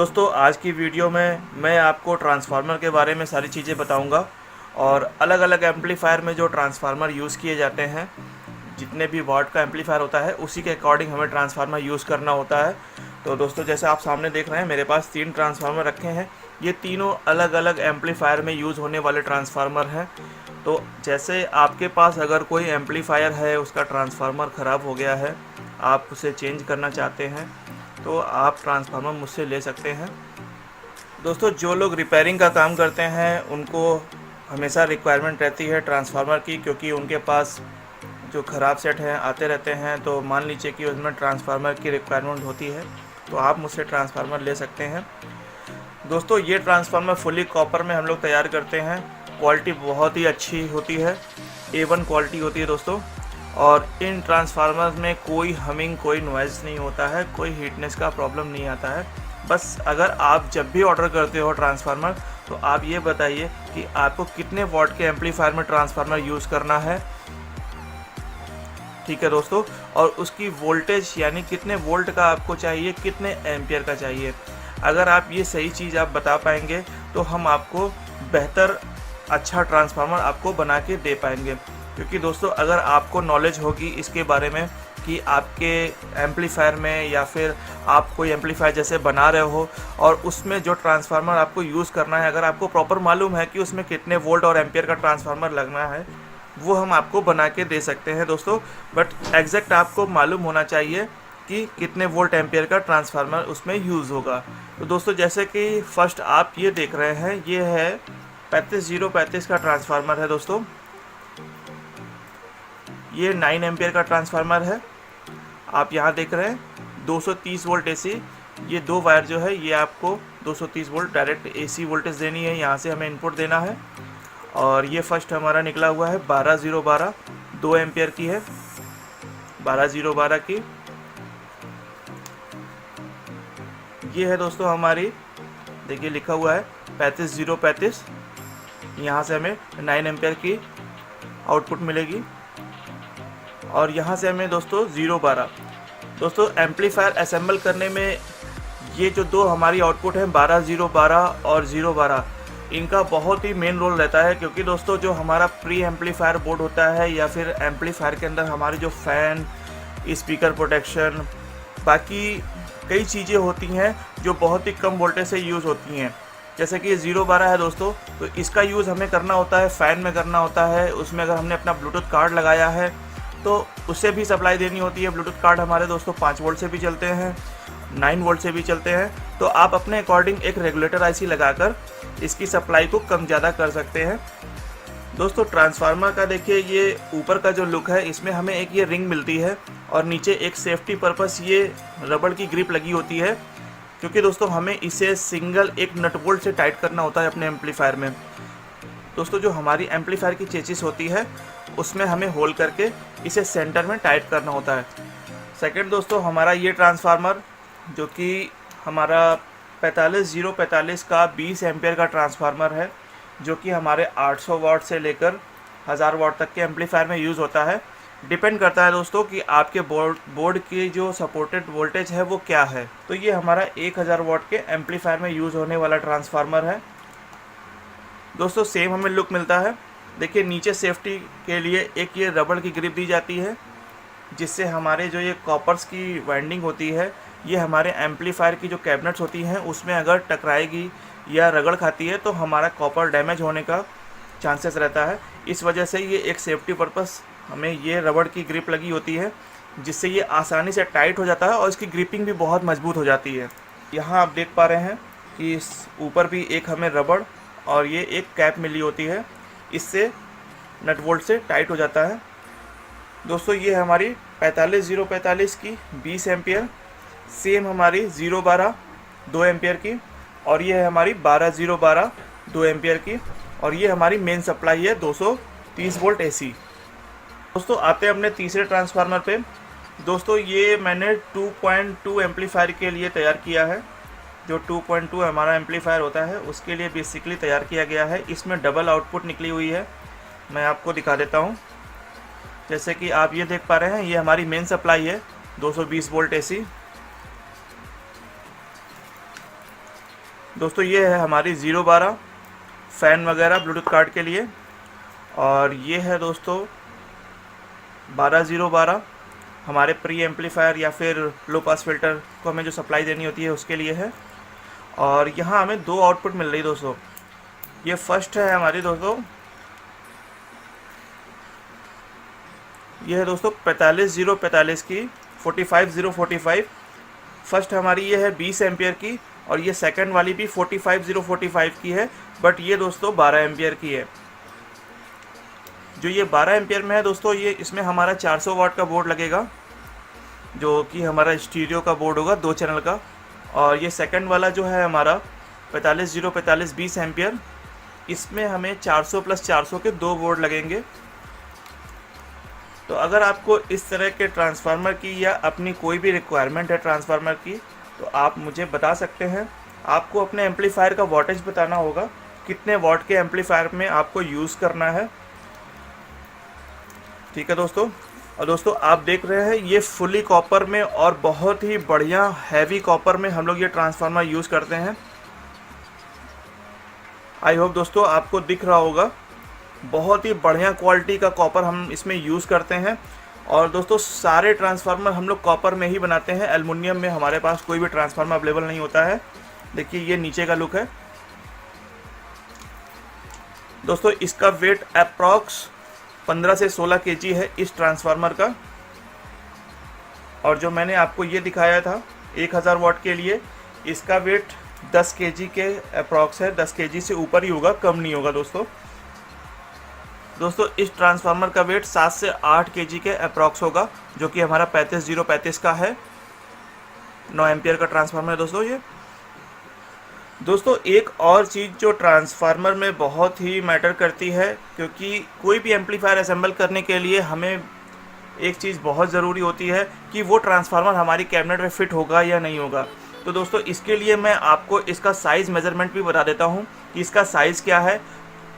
दोस्तों आज की वीडियो में मैं आपको ट्रांसफार्मर के बारे में सारी चीज़ें बताऊंगा और अलग अलग एम्पलीफायर में जो ट्रांसफार्मर यूज़ किए जाते हैं, जितने भी वाट का एम्पलीफायर होता है उसी के अकॉर्डिंग हमें ट्रांसफार्मर यूज़ करना होता है। तो दोस्तों जैसे आप सामने देख रहे हैं मेरे पास 3 ट्रांसफार्मर रखे हैं। ये तीनों अलग अलग एम्पलीफायर में यूज़ होने वाले ट्रांसफार्मर हैं। तो जैसे आपके पास अगर कोई एम्पलीफायर है, उसका ट्रांसफार्मर ख़राब हो गया है, आप उसे चेंज करना चाहते हैं तो आप ट्रांसफार्मर मुझसे ले सकते हैं। दोस्तों जो लोग रिपेयरिंग का काम करते हैं उनको हमेशा रिक्वायरमेंट रहती है ट्रांसफार्मर की, क्योंकि उनके पास जो ख़राब सेट हैं आते रहते हैं। तो मान लीजिए कि उसमें ट्रांसफार्मर की रिक्वायरमेंट होती है तो आप मुझसे ट्रांसफार्मर ले सकते हैं। दोस्तों ये ट्रांसफार्मर फुली कॉपर में हम लोग तैयार करते हैं। क्वालिटी बहुत ही अच्छी होती है, A1 क्वालिटी होती है दोस्तों। और इन ट्रांसफार्मर्स में कोई हमिंग, कोई नॉइज़ नहीं होता है, कोई हीटनेस का प्रॉब्लम नहीं आता है। बस अगर आप जब भी ऑर्डर करते हो ट्रांसफार्मर तो आप ये बताइए कि आपको कितने वॉट के एम्पलीफायर में ट्रांसफार्मर यूज़ करना है, ठीक है दोस्तों। और उसकी वोल्टेज यानी कितने वोल्ट का आपको चाहिए, कितने एम्पियर का चाहिए। अगर आप ये सही चीज़ आप बता पाएंगे तो हम आपको बेहतर अच्छा ट्रांसफार्मर आपको बना के दे पाएंगे। क्योंकि दोस्तों अगर आपको नॉलेज होगी इसके बारे में कि आपके एम्पलीफायर में या फिर आप कोई एम्पलीफायर जैसे बना रहे हो और उसमें जो ट्रांसफार्मर आपको यूज़ करना है, अगर आपको प्रॉपर मालूम है कि उसमें कितने वोल्ट और एम्पियर का ट्रांसफार्मर लगना है, वो हम आपको बना के दे सकते हैं दोस्तों। बट एग्जैक्ट आपको मालूम होना चाहिए कि कितने वोल्ट एम्पियर का ट्रांसफार्मर उसमें यूज़ होगा। तो दोस्तों जैसे कि फर्स्ट आप ये देख रहे हैं, ये है 35035 का ट्रांसफार्मर है दोस्तों। ये 9 एम्पियर का ट्रांसफार्मर है। आप यहाँ देख रहे हैं 230 वोल्ट AC। ये दो वायर जो है ये आपको 230 वोल्ट डायरेक्ट AC वोल्टेज देनी है, यहाँ से हमें इनपुट देना है। और ये फर्स्ट हमारा निकला हुआ है 12012, 2 एम्पियर की है, 12012 की। ये है दोस्तों हमारी, देखिए लिखा हुआ है 35035। यहाँ से हमें 9 एम्पियर की आउटपुट मिलेगी। और यहाँ से हमें दोस्तों 012। दोस्तों एम्पलीफायर असेंबल करने में ये जो दो हमारी आउटपुट हैं 12012 और 012, इनका बहुत ही मेन रोल रहता है। क्योंकि दोस्तों जो हमारा प्री एम्पलीफायर बोर्ड होता है या फिर एम्पलीफायर के अंदर हमारी जो फ़ैन, स्पीकर प्रोटेक्शन, बाकी कई चीज़ें होती हैं जो बहुत ही कम वोल्टेज से यूज़ होती हैं। जैसे कि 012 है दोस्तों, तो इसका यूज़ हमें करना होता है फ़ैन में करना होता है। उसमें अगर हमने अपना ब्लूटूथ कार्ड लगाया है तो उससे भी सप्लाई देनी होती है। ब्लूटूथ कार्ड हमारे दोस्तों 5 वोल्ट से भी चलते हैं, 9 वोल्ट से भी चलते हैं। तो आप अपने अकॉर्डिंग एक रेगुलेटर IC लगाकर इसकी सप्लाई को कम ज़्यादा कर सकते हैं। दोस्तों ट्रांसफार्मर का देखिए ये ऊपर का जो लुक है, इसमें हमें एक ये रिंग मिलती है और नीचे एक सेफ्टी पर्पस ये रबड़ की ग्रिप लगी होती है। क्योंकि दोस्तों हमें इसे सिंगल एक नट बोल्ट से टाइट करना होता है अपने एम्पलीफायर में। दोस्तों जो हमारी एम्पलीफायर की चेसिस होती है उसमें हमें होल करके इसे सेंटर में टाइट करना होता है। सेकंड दोस्तों हमारा ये ट्रांसफार्मर जो कि हमारा 45045 का 20 एम्पियर का ट्रांसफार्मर है, जो कि हमारे 800 वाट से लेकर 1000 वाट तक के एम्पलीफायर में यूज़ होता है। डिपेंड करता है दोस्तों कि आपके बोर्ड की जो सपोर्टेड वोल्टेज है वो क्या है। तो ये हमारा 1000 वाट के एम्पलीफायर में यूज़ होने वाला ट्रांसफार्मर है दोस्तों। सेम हमें लुक मिलता है। देखिए नीचे सेफ्टी के लिए एक ये रबड़ की ग्रिप दी जाती है, जिससे हमारे जो ये कॉपर्स की वाइंडिंग होती है ये हमारे एम्पलीफायर की जो कैबिनेट्स होती हैं उसमें अगर टकराएगी या रगड़ खाती है तो हमारा कॉपर डैमेज होने का चांसेस रहता है। इस वजह से ये एक सेफ्टी पर्पस हमें ये रबड़ की ग्रिप लगी होती है, जिससे ये आसानी से टाइट हो जाता है और इसकी ग्रिपिंग भी बहुत मजबूत हो जाती है। यहाँ आप देख पा रहे हैं कि इस ऊपर भी एक हमें रबड़ और ये एक कैप मिली होती है, इससे नट बोल्ट से टाइट हो जाता है। दोस्तों ये हमारी 45045 की 20 एम्पियर, सेम हमारी 012 2 एम्पियर की, और ये है हमारी 12012 2 एम्पियर की। और ये हमारी मेन सप्लाई है 230 वोल्ट AC। दोस्तों आते हैं अपने तीसरे ट्रांसफार्मर पे। दोस्तों ये मैंने 2.2 एम्पलीफायर के लिए तैयार किया है। जो 2.2 हमारा एम्पलीफायर होता है उसके लिए बेसिकली तैयार किया गया है। इसमें डबल आउटपुट निकली हुई है, मैं आपको दिखा देता हूँ। जैसे कि आप ये देख पा रहे हैं ये हमारी मेन सप्लाई है 220 वोल्ट AC। दोस्तों ये है हमारी 012 फ़ैन वगैरह ब्लूटूथ कार्ड के लिए। और ये है दोस्तों 12012 हमारे प्री एम्पलीफायर या फिर लो पास फिल्टर को हमें जो सप्लाई देनी होती है उसके लिए है। और यहाँ हमें 2 आउटपुट मिल रही है दोस्तों। ये फर्स्ट है हमारी दोस्तों, ये है दोस्तों 45045 की 45045। फर्स्ट हमारी ये है 20 एम्पियर की, और ये सेकंड वाली भी 45045 की है, बट ये दोस्तों 12 एम्पियर की है। जो ये 12 एम्पियर में है दोस्तों, ये इसमें हमारा 400 वाट का बोर्ड लगेगा, जो कि हमारा स्टीरियो का बोर्ड होगा 2 चैनल का। और ये सेकंड वाला जो है हमारा 45045 20 एम्पियर, इसमें हमें 400 + 400 के 2 बोर्ड लगेंगे। तो अगर आपको इस तरह के ट्रांसफार्मर की या अपनी कोई भी रिक्वायरमेंट है ट्रांसफार्मर की, तो आप मुझे बता सकते हैं। आपको अपने एम्पलीफायर का वॉटेज बताना होगा, कितने वॉट के एम्पलीफायर में आपको यूज़ करना है। ठीक है दोस्तों। और दोस्तों आप देख रहे हैं ये फुली कॉपर में और बहुत ही बढ़िया हैवी कॉपर में हम लोग ये ट्रांसफार्मर यूज़ करते हैं। आई होप दोस्तों आपको दिख रहा होगा, बहुत ही बढ़िया क्वालिटी का कॉपर हम इसमें यूज़ करते हैं। और दोस्तों सारे ट्रांसफार्मर हम लोग कॉपर में ही बनाते हैं, एल्युमिनियम में हमारे पास कोई भी ट्रांसफार्मर अवेलेबल नहीं होता है। देखिए ये नीचे का लुक है दोस्तों। इसका वेट अप्रॉक्स 15 से 16 kg है इस ट्रांसफार्मर का। और जो मैंने आपको ये दिखाया था 1000 वाट के लिए, इसका वेट 10 kg के अप्रॉक्स है। 10 kg से ऊपर ही होगा, कम नहीं होगा दोस्तों। इस ट्रांसफार्मर का वेट 7 से 8 kg के अप्रॉक्स होगा, जो कि हमारा 35035 का है। 9 एम्पियर का ट्रांसफार्मर है दोस्तों ये। दोस्तों एक और चीज़ जो ट्रांसफार्मर में बहुत ही मैटर करती है, क्योंकि कोई भी एम्पलीफायर असेंबल करने के लिए हमें एक चीज़ बहुत ज़रूरी होती है कि वो ट्रांसफार्मर हमारी कैबिनेट में फ़िट होगा या नहीं होगा। तो दोस्तों इसके लिए मैं आपको इसका साइज़ मेज़रमेंट भी बता देता हूँ कि इसका साइज़ क्या है,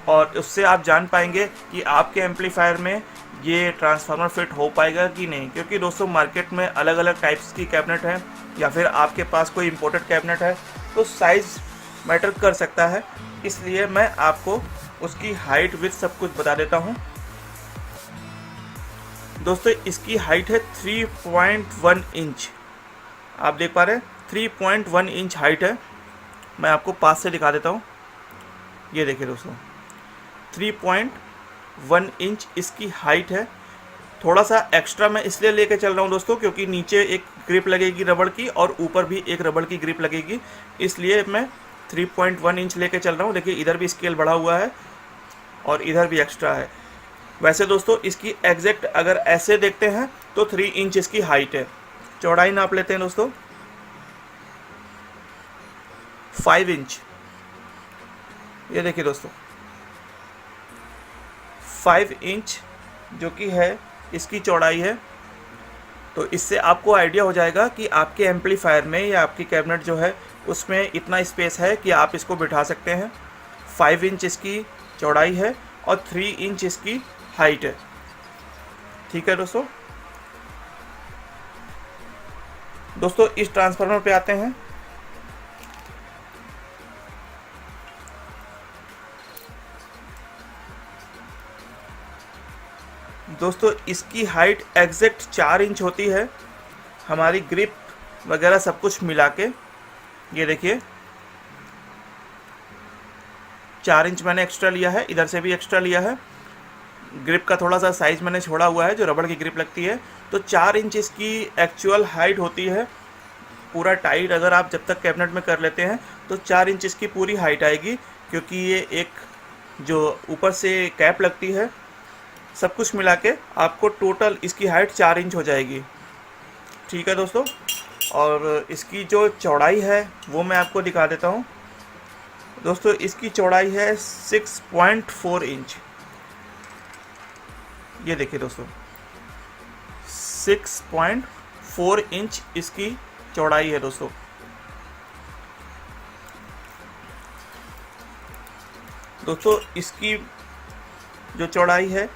और उससे आप जान पाएंगे कि आपके एम्पलीफायर में ये ट्रांसफार्मर फिट हो पाएगा कि नहीं। क्योंकि दोस्तों मार्केट में अलग अलग टाइप्स की कैबिनेट हैं, या फिर आपके पास कोई इंपोर्टेड कैबिनेट है, तो साइज़ मैटर कर सकता है। इसलिए मैं आपको उसकी हाइट विड्थ सब कुछ बता देता हूँ। दोस्तों इसकी हाइट है 3.1 इंच। आप देख पा रहे हैं 3.1 इंच हाइट है। मैं आपको पास से दिखा देता हूँ। ये देखिए दोस्तों 3.1 इंच इसकी हाइट है। थोड़ा सा एक्स्ट्रा मैं इसलिए लेके चल रहा हूँ दोस्तों, क्योंकि नीचे एक ग्रिप लगेगी रबड़ की और ऊपर भी एक रबड़ की ग्रिप लगेगी, इसलिए मैं 3.1 इंच लेके चल रहा हूँ। देखिए इधर भी स्केल बढ़ा हुआ है और इधर भी एक्स्ट्रा है। वैसे दोस्तों इसकी एग्जैक्ट अगर ऐसे देखते हैं तो 3 इंच इसकी हाइट है। चौड़ाई नाप लेते हैं दोस्तों 5 इंच। ये देखिए दोस्तों 5 इंच जो कि है इसकी चौड़ाई है। तो इससे आपको आइडिया हो जाएगा कि आपके एम्पलीफायर में या आपकी कैबिनेट जो है उसमें इतना स्पेस है कि आप इसको बिठा सकते हैं। 5 इंच इसकी चौड़ाई है और 3 इंच इसकी हाइट है। ठीक है दोस्तों। इस ट्रांसफार्मर पे आते हैं। दोस्तों इसकी हाइट एग्जैक्ट 4 इंच होती है, हमारी ग्रिप वगैरह सब कुछ मिला के। ये देखिए 4 इंच मैंने एक्स्ट्रा लिया है, इधर से भी एक्स्ट्रा लिया है। ग्रिप का थोड़ा सा साइज़ मैंने छोड़ा हुआ है, जो रबड़ की ग्रिप लगती है। तो 4 इंच इसकी एक्चुअल हाइट होती है। पूरा टाइट अगर आप जब तक कैबिनेट में कर लेते हैं तो 4 इंच इसकी पूरी हाइट आएगी, क्योंकि ये एक जो ऊपर से कैप लगती है, सब कुछ मिला के आपको टोटल इसकी हाइट 4 इंच हो जाएगी। ठीक है दोस्तों। और इसकी जो चौड़ाई है वो मैं आपको दिखा देता हूँ। दोस्तों इसकी चौड़ाई है 6.4 इंच। ये देखिए दोस्तों 6.4 इंच इसकी चौड़ाई है दोस्तों। इसकी जो चौड़ाई है,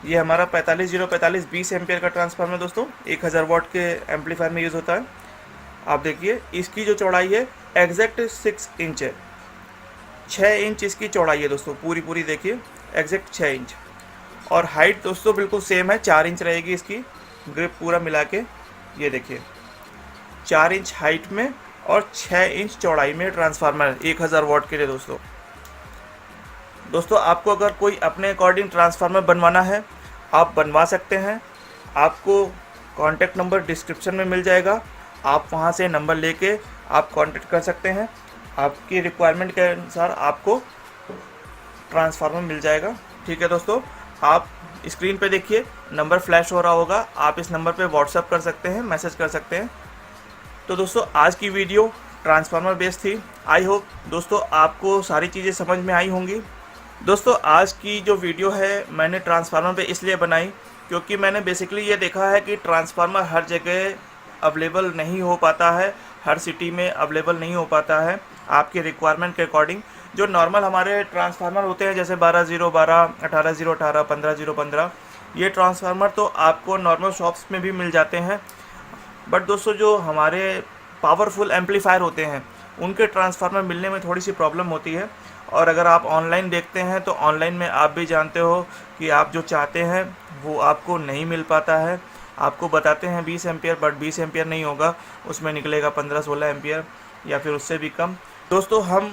ये हमारा 45045 20 एम्पियर का ट्रांसफार्मर दोस्तों 1000 वाट के एम्पलीफायर में यूज़ होता है। आप देखिए इसकी जो चौड़ाई है एग्जैक्ट 6 इंच है, 6 इंच इसकी चौड़ाई है दोस्तों, पूरी देखिए एग्जैक्ट 6 इंच। और हाइट दोस्तों बिल्कुल सेम है, 4 इंच रहेगी इसकी ग्रिप पूरा मिला के। ये देखिए 4 इंच हाइट में और 6 इंच चौड़ाई में ट्रांसफार्मर 1000 वॉट के लिए दोस्तों आपको अगर कोई अपने अकॉर्डिंग ट्रांसफार्मर बनवाना है आप बनवा सकते हैं। आपको कॉन्टैक्ट नंबर डिस्क्रिप्शन में मिल जाएगा, आप वहां से नंबर लेके आप कांटेक्ट कर सकते हैं। आपकी रिक्वायरमेंट के अनुसार आपको ट्रांसफार्मर मिल जाएगा। ठीक है दोस्तों, आप स्क्रीन पे देखिए नंबर फ्लैश हो रहा होगा, आप इस नंबर पे व्हाट्सअप कर सकते हैं, मैसेज कर सकते हैं। तो दोस्तों आज की वीडियो ट्रांसफार्मर बेस्ड थी। आई होप दोस्तों आपको सारी चीज़ें समझ में आई होंगी। दोस्तों आज की जो वीडियो है मैंने ट्रांसफार्मर पे इसलिए बनाई क्योंकि मैंने बेसिकली ये देखा है कि ट्रांसफार्मर हर जगह अवेलेबल नहीं हो पाता है, हर सिटी में अवेलेबल नहीं हो पाता है आपके रिक्वायरमेंट के अकॉर्डिंग। जो नॉर्मल हमारे ट्रांसफार्मर होते हैं जैसे 12012, 18018, 15015, ये ट्रांसफार्मर तो आपको नॉर्मल शॉप्स में भी मिल जाते हैं। बट दोस्तों जो हमारे पावरफुल एम्पलीफायर होते हैं उनके ट्रांसफार्मर मिलने में थोड़ी सी प्रॉब्लम होती है। और अगर आप ऑनलाइन देखते हैं तो ऑनलाइन में आप भी जानते हो कि आप जो चाहते हैं वो आपको नहीं मिल पाता है। आपको बताते हैं 20 एम्पियर, बट 20 एम्पियर नहीं होगा, उसमें निकलेगा 15-16 एम्पियर या फिर उससे भी कम। दोस्तों हम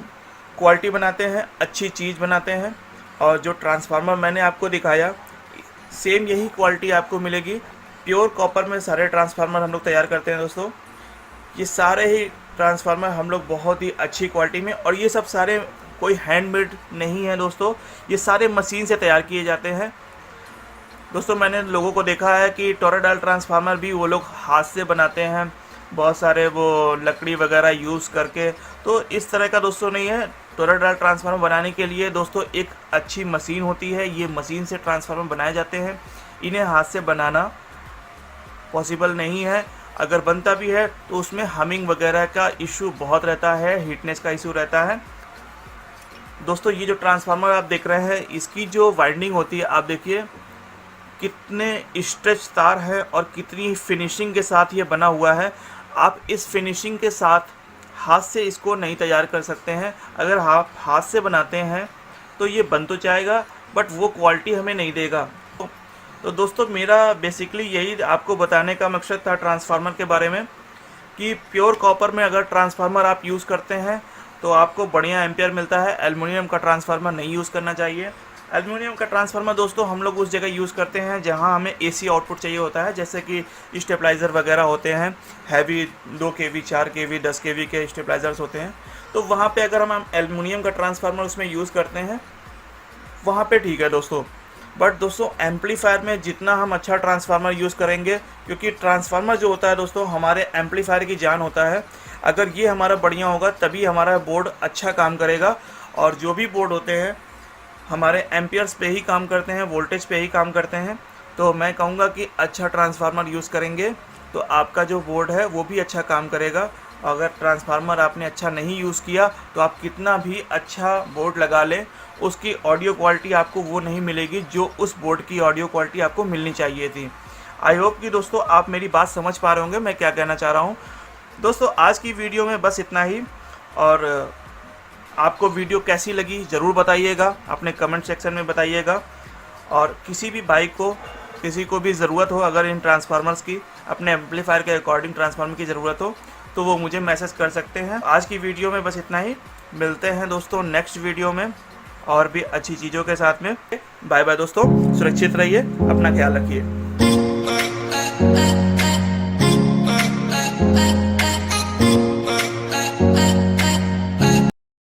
क्वालिटी बनाते हैं, अच्छी चीज़ बनाते हैं, और जो ट्रांसफार्मर मैंने आपको दिखाया सेम यही क्वालिटी आपको मिलेगी। प्योर कॉपर में सारे ट्रांसफार्मर हम लोग तैयार करते हैं दोस्तों। ये सारे ही ट्रांसफार्मर हम लोग बहुत ही अच्छी क्वालिटी में, और ये सब सारे कोई हैंडमेड नहीं है दोस्तों, ये सारे मशीन से तैयार किए जाते हैं। दोस्तों मैंने लोगों को देखा है कि टोराडाल ट्रांसफार्मर भी वो लोग हाथ से बनाते हैं, बहुत सारे वो लकड़ी वगैरह यूज़ करके। तो इस तरह का दोस्तों नहीं है। टोराडाल ट्रांसफार्मर बनाने के लिए दोस्तों एक अच्छी मशीन होती है, ये मशीन से ट्रांसफार्मर बनाए जाते हैं। इन्हें हाथ से बनाना पॉसिबल नहीं है, अगर बनता भी है तो उसमें हमिंग वगैरह का इशू बहुत रहता है, हीटनेस का इशू रहता है। दोस्तों ये जो ट्रांसफार्मर आप देख रहे हैं इसकी जो वाइंडिंग होती है आप देखिए कितने स्ट्रेच तार है और कितनी फिनिशिंग के साथ ये बना हुआ है। आप इस फिनिशिंग के साथ हाथ से इसको नहीं तैयार कर सकते हैं। अगर आप हाथ से बनाते हैं तो ये बन तो जाएगा बट वो क्वालिटी हमें नहीं देगा। तो दोस्तों मेरा बेसिकली यही आपको बताने का मकसद था ट्रांसफार्मर के बारे में कि प्योर कॉपर में अगर ट्रांसफार्मर आप यूज़ करते हैं तो आपको बढ़िया एम्पियर मिलता है। एल्युमिनियम का ट्रांसफार्मर नहीं यूज़ करना चाहिए। एल्युमिनियम का ट्रांसफार्मर दोस्तों हम लोग उस जगह यूज़ करते हैं जहां हमें एसी आउटपुट चाहिए होता है, जैसे कि स्टेबलाइज़र वगैरह होते हैं, हैवी 2 kV, 4 kV, 10 kV के स्टेबलाइज़र्स होते हैं। तो वहाँ पे अगर हम एल्युमिनियम का ट्रांसफार्मर उसमें यूज़ करते हैं वहाँ पे ठीक है दोस्तों। बट दोस्तों एम्पलीफायर में जितना हम अच्छा ट्रांसफार्मर यूज़ करेंगे, क्योंकि ट्रांसफार्मर जो होता है दोस्तों हमारे एम्पलीफायर की जान होता है। अगर ये हमारा बढ़िया होगा तभी हमारा बोर्ड अच्छा काम करेगा। और जो भी बोर्ड होते हैं हमारे एम्पियर्स पे ही काम करते हैं, वोल्टेज पे ही काम करते हैं। तो मैं कहूँगा कि अच्छा ट्रांसफार्मर यूज़ करेंगे तो आपका जो बोर्ड है वो भी अच्छा काम करेगा। अगर ट्रांसफार्मर आपने अच्छा नहीं यूज़ किया तो आप कितना भी अच्छा बोर्ड लगा लें उसकी ऑडियो क्वालिटी आपको वो नहीं मिलेगी जो उस बोर्ड की ऑडियो क्वालिटी आपको मिलनी चाहिए थी। आई होप कि दोस्तों आप मेरी बात समझ पा रहे होंगे मैं क्या कहना चाह रहा हूँ। दोस्तों आज की वीडियो में बस इतना ही, और आपको वीडियो कैसी लगी ज़रूर बताइएगा, अपने कमेंट सेक्शन में बताइएगा। और किसी भी बाइक को किसी को भी ज़रूरत हो अगर इन ट्रांसफार्मर्स की, अपने एम्पलीफायर के अकॉर्डिंग ट्रांसफार्मर की ज़रूरत हो तो वो मुझे मैसेज कर सकते हैं। आज की वीडियो में बस इतना ही, मिलते हैं दोस्तों नेक्स्ट वीडियो में और भी अच्छी चीज़ों के साथ में। बाय बाय दोस्तों, सुरक्षित रहिए, अपना ख्याल रखिए।